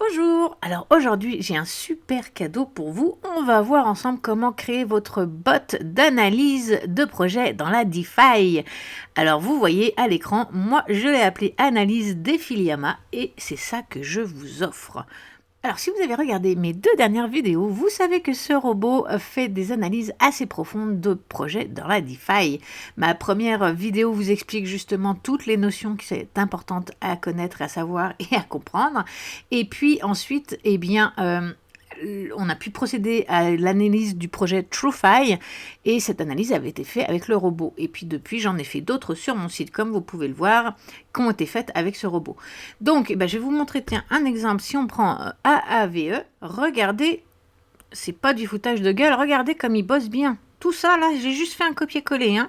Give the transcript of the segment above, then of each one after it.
Bonjour! Alors aujourd'hui, j'ai un super cadeau pour vous. On va voir ensemble comment créer votre bot d'analyse de projet dans la DeFi. Alors vous voyez à l'écran, moi je l'ai appelé Analyse d'Efiliama et c'est ça que je vous offre. Alors si vous avez regardé mes deux dernières vidéos, vous savez que ce robot fait des analyses assez profondes de projets dans la DeFi. Ma première vidéo vous explique justement toutes les notions qui sont importantes à connaître, à savoir et à comprendre. Et puis ensuite, on a pu procéder à l'analyse du projet TrueFi et cette analyse avait été faite avec le robot. Et puis depuis, j'en ai fait d'autres sur mon site, comme vous pouvez le voir, qui ont été faites avec ce robot. Donc, je vais vous montrer un exemple. Si on prend AAVE, regardez, c'est pas du foutage de gueule, regardez comme il bosse bien. Tout ça, là, j'ai juste fait un copier-coller.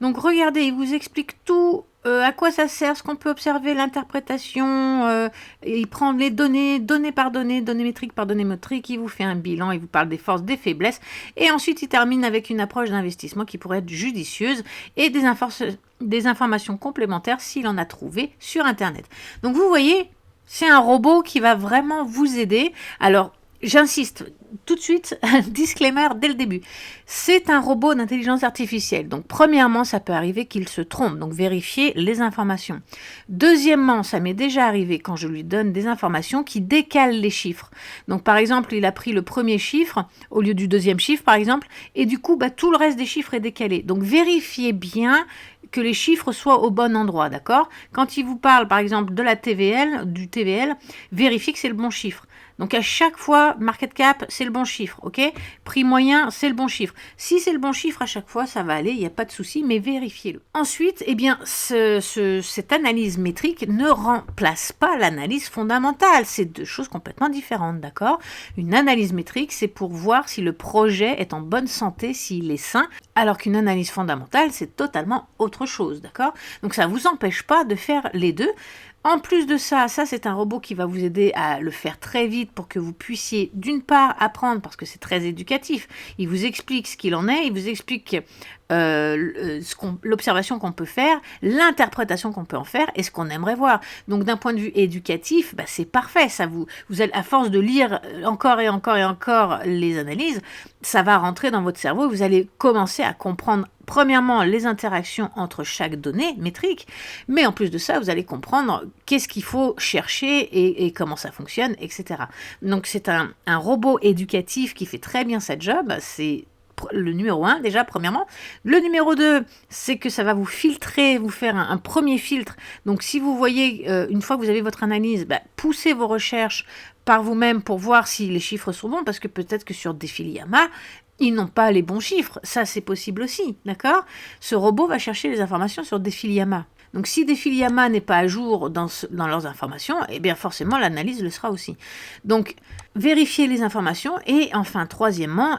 Donc, regardez, il vous explique tout. À quoi ça sert, ce qu'on peut observer, l'interprétation, il prend les données, données par données, données métriques par données métriques, il vous fait un bilan, il vous parle des forces, des faiblesses, et ensuite il termine avec une approche d'investissement qui pourrait être judicieuse et des informations complémentaires s'il en a trouvé sur Internet. Donc vous voyez, c'est un robot qui va vraiment vous aider. Alors, j'insiste tout de suite, disclaimer dès le début. C'est un robot d'intelligence artificielle. Donc, premièrement, ça peut arriver qu'il se trompe. Donc, vérifiez les informations. Deuxièmement, ça m'est déjà arrivé quand je lui donne des informations qui décalent les chiffres. Donc, par exemple, il a pris le premier chiffre au lieu du deuxième chiffre, par exemple, et du coup, tout le reste des chiffres est décalé. Donc, vérifiez bien que les chiffres soient au bon endroit, d'accord? Quand il vous parle, par exemple, de la TVL, du TVL, vérifiez que c'est le bon chiffre. Donc à chaque fois, market cap, c'est le bon chiffre, ok? Prix moyen, c'est le bon chiffre. Si c'est le bon chiffre à chaque fois, ça va aller, il n'y a pas de souci, mais vérifiez-le. Ensuite, cette analyse métrique ne remplace pas l'analyse fondamentale. C'est deux choses complètement différentes, d'accord? Une analyse métrique, c'est pour voir si le projet est en bonne santé, s'il est sain, alors qu'une analyse fondamentale, c'est totalement autre chose, d'accord? Donc ça ne vous empêche pas de faire les deux. En plus de ça, c'est un robot qui va vous aider à le faire très vite pour que vous puissiez d'une part apprendre, parce que c'est très éducatif, il vous explique ce qu'il en est, il vous explique l'observation qu'on peut faire, l'interprétation qu'on peut en faire et ce qu'on aimerait voir. Donc d'un point de vue éducatif, c'est parfait. Ça vous allez, à force de lire encore et encore et encore les analyses, ça va rentrer dans votre cerveau et vous allez commencer à comprendre premièrement les interactions entre chaque donnée métrique, mais en plus de ça, vous allez comprendre qu'est-ce qu'il faut chercher et comment ça fonctionne, etc. Donc c'est un robot éducatif qui fait très bien sa job. C'est le numéro 1 déjà, premièrement. Le numéro 2, c'est que ça va vous filtrer, vous faire un premier filtre. Donc si vous voyez, une fois que vous avez votre analyse, poussez vos recherches par vous-même pour voir si les chiffres sont bons, parce que peut-être que sur Defiliama, ils n'ont pas les bons chiffres. Ça, c'est possible aussi, d'accord? Ce robot va chercher les informations sur Defiliama. Donc si Defiliama n'est pas à jour dans leurs informations, eh bien forcément l'analyse le sera aussi. Donc vérifiez les informations et enfin troisièmement,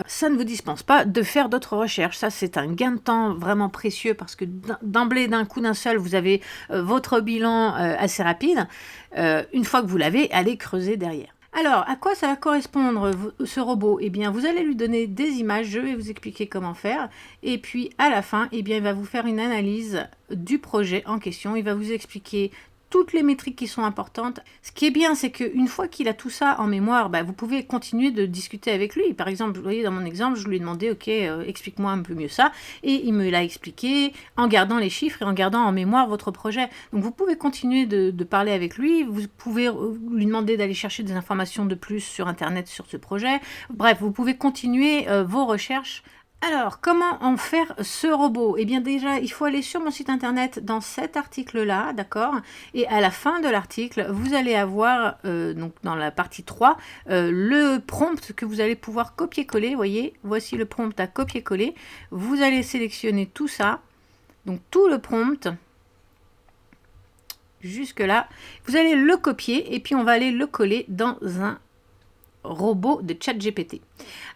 ça ne vous dispense pas de faire d'autres recherches. Ça c'est un gain de temps vraiment précieux parce que d'emblée d'un coup d'un seul vous avez votre bilan assez rapide. Une fois que vous l'avez, allez creuser derrière. Alors, à quoi ça va correspondre ce robot? Eh bien, vous allez lui donner des images, je vais vous expliquer comment faire. Et puis, à la fin, il va vous faire une analyse du projet en question. Il va vous expliquer toutes les métriques qui sont importantes. Ce qui est bien, c'est qu'une fois qu'il a tout ça en mémoire, vous pouvez continuer de discuter avec lui. Par exemple, vous voyez, dans mon exemple, je lui ai demandé, ok, explique-moi un peu mieux ça. Et il me l'a expliqué en gardant les chiffres et en gardant en mémoire votre projet. Donc, vous pouvez continuer de parler avec lui. Vous pouvez lui demander d'aller chercher des informations de plus sur Internet sur ce projet. Bref, vous pouvez continuer vos recherches. Alors, comment en faire ce robot? Eh bien déjà, il faut aller sur mon site internet dans cet article-là, d'accord? Et à la fin de l'article, vous allez avoir, donc dans la partie 3, le prompt que vous allez pouvoir copier-coller. Vous voyez, voici le prompt à copier-coller. Vous allez sélectionner tout ça, donc tout le prompt, jusque-là. Vous allez le copier et puis on va aller le coller dans un robot de ChatGPT.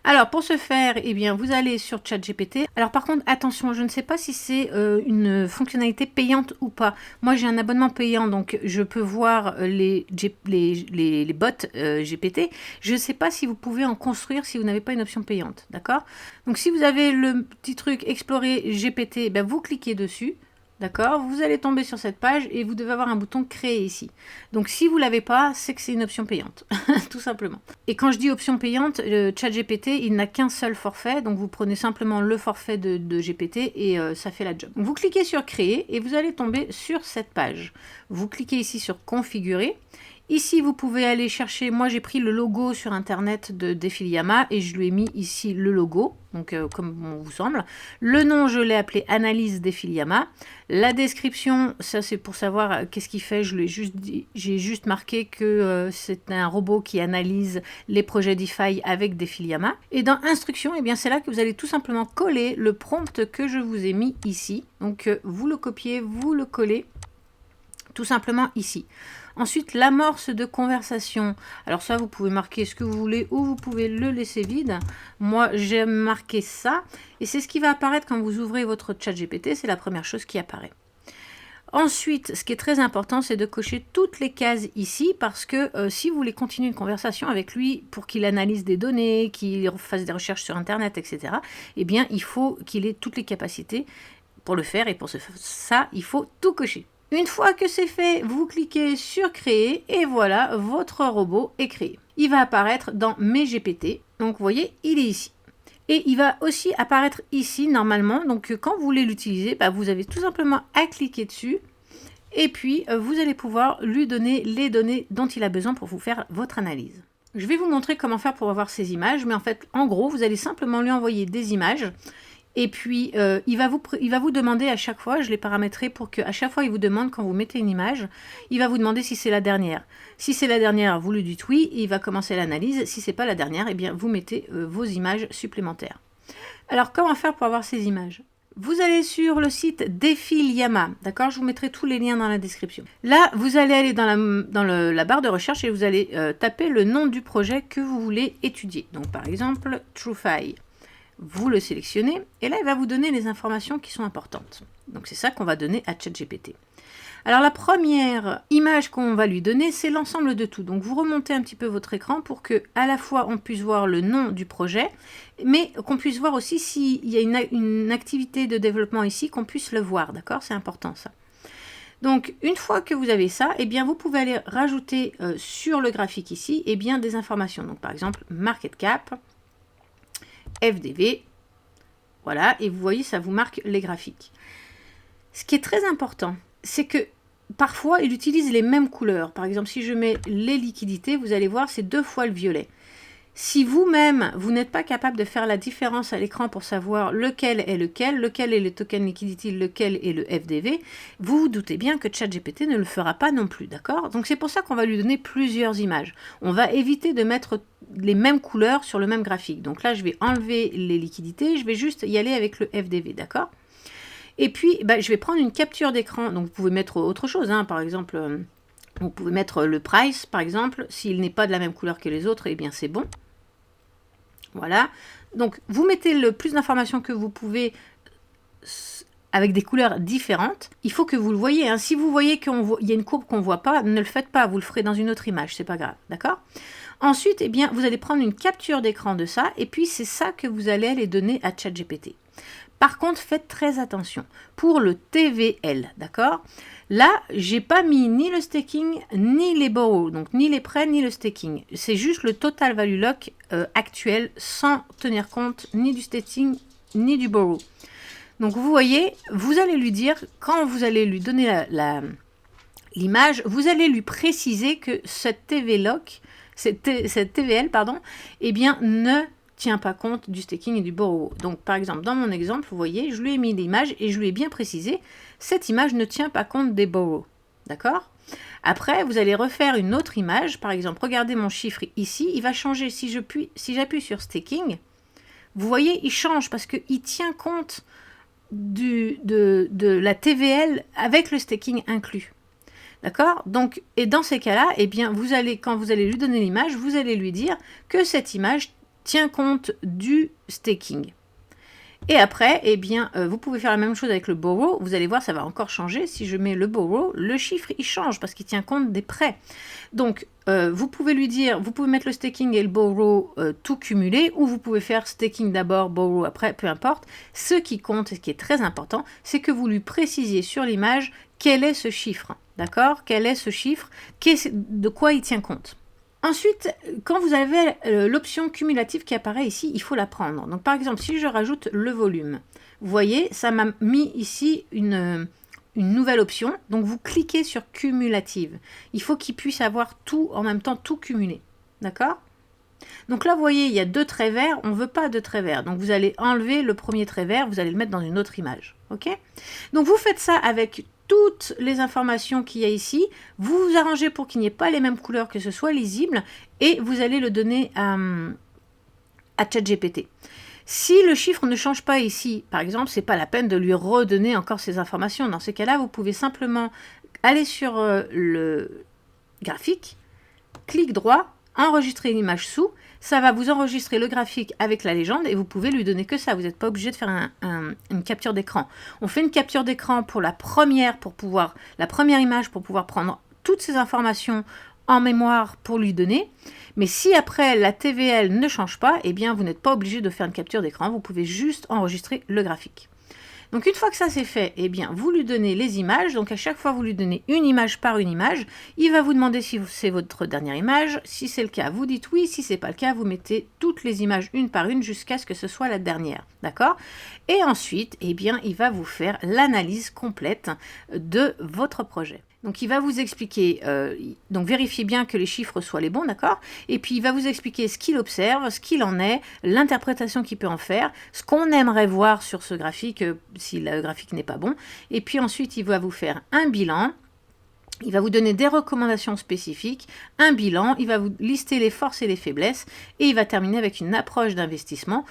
Alors pour ce faire, vous allez sur ChatGPT. Alors par contre, attention, je ne sais pas si c'est une fonctionnalité payante ou pas. Moi j'ai un abonnement payant, donc je peux voir les bots GPT. Je ne sais pas si vous pouvez en construire si vous n'avez pas une option payante, d'accord? Donc si vous avez le petit truc Explorer GPT, vous cliquez dessus. d'accord? Vous allez tomber sur cette page et vous devez avoir un bouton créer ici. Donc si vous ne l'avez pas, c'est que c'est une option payante, tout simplement. Et quand je dis option payante, ChatGPT, il n'a qu'un seul forfait, donc vous prenez simplement le forfait de GPT et ça fait la job. Donc, vous cliquez sur créer et vous allez tomber sur cette page. Vous cliquez ici sur configurer. Ici, vous pouvez aller chercher, moi j'ai pris le logo sur internet de Defiliama et je lui ai mis ici le logo, donc comme bon vous semble. Le nom, je l'ai appelé Analyse Defiliama. La description, ça c'est pour savoir qu'est-ce qu'il fait, j'ai juste marqué que c'est un robot qui analyse les projets DeFi avec Defiliama. Et dans Instructions, eh bien c'est là que vous allez tout simplement coller le prompt que je vous ai mis ici. Donc vous le copiez, vous le collez tout simplement ici. Ensuite, l'amorce de conversation. Alors ça, vous pouvez marquer ce que vous voulez ou vous pouvez le laisser vide. Moi, j'ai marqué ça. Et c'est ce qui va apparaître quand vous ouvrez votre chat GPT. C'est la première chose qui apparaît. Ensuite, ce qui est très important, c'est de cocher toutes les cases ici parce que si vous voulez continuer une conversation avec lui pour qu'il analyse des données, qu'il fasse des recherches sur Internet, etc., eh bien, il faut qu'il ait toutes les capacités pour le faire. Et pour ça, il faut tout cocher. Une fois que c'est fait, vous cliquez sur créer et voilà, votre robot est créé. Il va apparaître dans mes GPT. Donc vous voyez, il est ici. Et il va aussi apparaître ici normalement. Donc quand vous voulez l'utiliser, vous avez tout simplement à cliquer dessus. Et puis vous allez pouvoir lui donner les données dont il a besoin pour vous faire votre analyse. Je vais vous montrer comment faire pour avoir ces images. Mais en fait, en gros, vous allez simplement lui envoyer des images. Et puis, il va vous demander à chaque fois, je l'ai paramétré pour qu'à chaque fois, il vous demande, quand vous mettez une image, il va vous demander si c'est la dernière. Si c'est la dernière, vous lui dites oui, et il va commencer l'analyse. Si ce n'est pas la dernière, eh bien, vous mettez vos images supplémentaires. Alors, comment faire pour avoir ces images? Vous allez sur le site Defiliama, d'accord? Je vous mettrai tous les liens dans la description. Là, vous allez aller dans la barre de recherche et vous allez taper le nom du projet que vous voulez étudier. Donc, par exemple, TrueFi. Vous le sélectionnez et là, il va vous donner les informations qui sont importantes. Donc, c'est ça qu'on va donner à ChatGPT. Alors, la première image qu'on va lui donner, c'est l'ensemble de tout. Donc, vous remontez un petit peu votre écran pour que, à la fois, on puisse voir le nom du projet, mais qu'on puisse voir aussi s'il y a une activité de développement ici, qu'on puisse le voir. D'accord? C'est important, ça. Donc, une fois que vous avez ça, eh bien, vous pouvez aller rajouter sur le graphique ici eh bien, des informations. Donc, par exemple, market cap, FDV, voilà, et vous voyez, ça vous marque les graphiques. Ce qui est très important, c'est que parfois, il utilise les mêmes couleurs. Par exemple, si je mets les liquidités, vous allez voir, c'est 2 fois le violet. Si vous-même, vous n'êtes pas capable de faire la différence à l'écran pour savoir lequel est le token liquidity, lequel est le FDV, vous vous doutez bien que ChatGPT ne le fera pas non plus, d'accord? Donc c'est pour ça qu'on va lui donner plusieurs images. On va éviter de mettre les mêmes couleurs sur le même graphique. Donc là, je vais enlever les liquidités, je vais juste y aller avec le FDV, d'accord? Et puis, je vais prendre une capture d'écran. Donc vous pouvez mettre autre chose, hein, par exemple... Vous pouvez mettre le price, par exemple. S'il n'est pas de la même couleur que les autres, eh bien c'est bon. Voilà. Donc, vous mettez le plus d'informations que vous pouvez avec des couleurs différentes. Il faut que vous le voyez. Hein. Si vous voyez qu'il y a une courbe qu'on ne voit pas, ne le faites pas. Vous le ferez dans une autre image. C'est pas grave. D'accord? Ensuite, eh bien, vous allez prendre une capture d'écran de ça. Et puis, c'est ça que vous allez aller donner à ChatGPT. Par contre, faites très attention. Pour le TVL, d'accord? Là, j'ai pas mis ni le staking, ni les borrow, donc ni les prêts, ni le staking. C'est juste le total value lock actuel, sans tenir compte ni du staking, ni du borrow. Donc, vous voyez, vous allez lui dire, quand vous allez lui donner l'image, vous allez lui préciser que cette cette TVL, pardon, eh bien, ne tient pas compte du staking et du borrow. Donc, par exemple, dans mon exemple, vous voyez, je lui ai mis l'image et je lui ai bien précisé, cette image ne tient pas compte des borrow. D'accord? Après, vous allez refaire une autre image. Par exemple, regardez mon chiffre ici. Il va changer si j'appuie sur staking. Vous voyez, il change parce qu'il tient compte de la TVL avec le staking inclus. D'accord? Donc, et dans ces cas-là, eh bien, quand vous allez lui donner l'image, vous allez lui dire que cette image tient compte du staking. Et après, eh bien, vous pouvez faire la même chose avec le borrow. Vous allez voir, ça va encore changer. Si je mets le borrow, le chiffre, il change parce qu'il tient compte des prêts. Donc, vous pouvez lui dire, vous pouvez mettre le staking et le borrow tout cumulé, ou vous pouvez faire staking d'abord, borrow après, peu importe. Ce qui compte et ce qui est très important, c'est que vous lui précisiez sur l'image quel est ce chiffre. D'accord? Quel est ce chiffre? De quoi il tient compte? Ensuite, quand vous avez l'option cumulative qui apparaît ici, il faut la prendre. Donc par exemple, si je rajoute le volume, vous voyez, ça m'a mis ici une nouvelle option. Donc vous cliquez sur cumulative. Il faut qu'il puisse avoir tout en même temps, tout cumulé. D'accord? Donc là, vous voyez, il y a 2 traits verts. On ne veut pas de traits verts. Donc vous allez enlever le premier trait vert, vous allez le mettre dans une autre image. Ok? Donc vous faites ça avec toutes les informations qu'il y a ici, vous vous arrangez pour qu'il n'y ait pas les mêmes couleurs, que ce soit lisible, et vous allez le donner à ChatGPT. Si le chiffre ne change pas ici, par exemple, c'est pas la peine de lui redonner encore ces informations. Dans ces cas-là, vous pouvez simplement aller sur le graphique, clic droit, enregistrer une image sous, ça va vous enregistrer le graphique avec la légende et vous pouvez lui donner que ça. Vous n'êtes pas obligé de faire une capture d'écran. On fait une capture d'écran pour la première image pour pouvoir prendre toutes ces informations en mémoire pour lui donner. Mais si après la TVL ne change pas, eh bien vous n'êtes pas obligé de faire une capture d'écran. Vous pouvez juste enregistrer le graphique. Donc une fois que ça c'est fait, eh bien vous lui donnez les images. Donc à chaque fois vous lui donnez une image par une image. Il va vous demander si c'est votre dernière image. Si c'est le cas, vous dites oui. Si c'est pas le cas, vous mettez toutes les images une par une jusqu'à ce que ce soit la dernière. D'accord? Et ensuite, eh bien il va vous faire l'analyse complète de votre projet. Donc il va vous expliquer, donc vérifiez bien que les chiffres soient les bons, d'accord? Et puis il va vous expliquer ce qu'il observe, ce qu'il en est, l'interprétation qu'il peut en faire, ce qu'on aimerait voir sur ce graphique si le graphique n'est pas bon. Et puis ensuite il va vous faire un bilan. Il va vous donner des recommandations spécifiques, un bilan, il va vous lister les forces et les faiblesses et il va terminer avec une approche d'investissement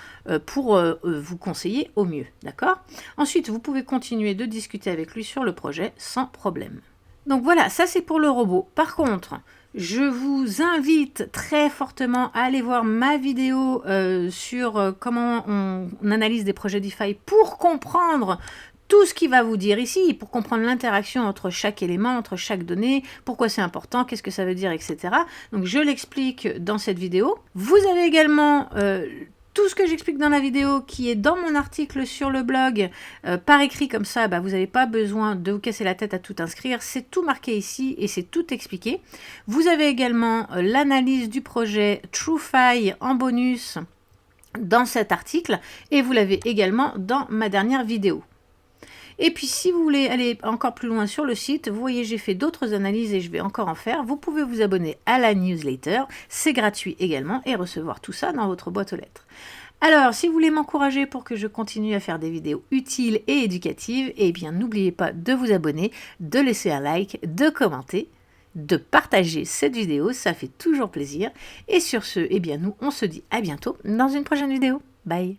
pour vous conseiller au mieux, d'accord? Ensuite, vous pouvez continuer de discuter avec lui sur le projet sans problème. Donc voilà, ça c'est pour le robot. Par contre, je vous invite très fortement à aller voir ma vidéo sur comment on analyse des projets DeFi pour comprendre tout ce qu'il va vous dire ici, pour comprendre l'interaction entre chaque élément, entre chaque donnée, pourquoi c'est important, qu'est-ce que ça veut dire, etc. Donc je l'explique dans cette vidéo. Vous avez également tout ce que j'explique dans la vidéo qui est dans mon article sur le blog par écrit comme ça, vous n'avez pas besoin de vous casser la tête à tout inscrire, c'est tout marqué ici et c'est tout expliqué. Vous avez également l'analyse du projet TrueFi en bonus dans cet article et vous l'avez également dans ma dernière vidéo. Et puis si vous voulez aller encore plus loin sur le site, vous voyez j'ai fait d'autres analyses et je vais encore en faire. Vous pouvez vous abonner à la newsletter, c'est gratuit également et recevoir tout ça dans votre boîte aux lettres. Alors si vous voulez m'encourager pour que je continue à faire des vidéos utiles et éducatives, eh bien n'oubliez pas de vous abonner, de laisser un like, de commenter, de partager cette vidéo, ça fait toujours plaisir. Et sur ce, eh bien nous on se dit à bientôt dans une prochaine vidéo. Bye!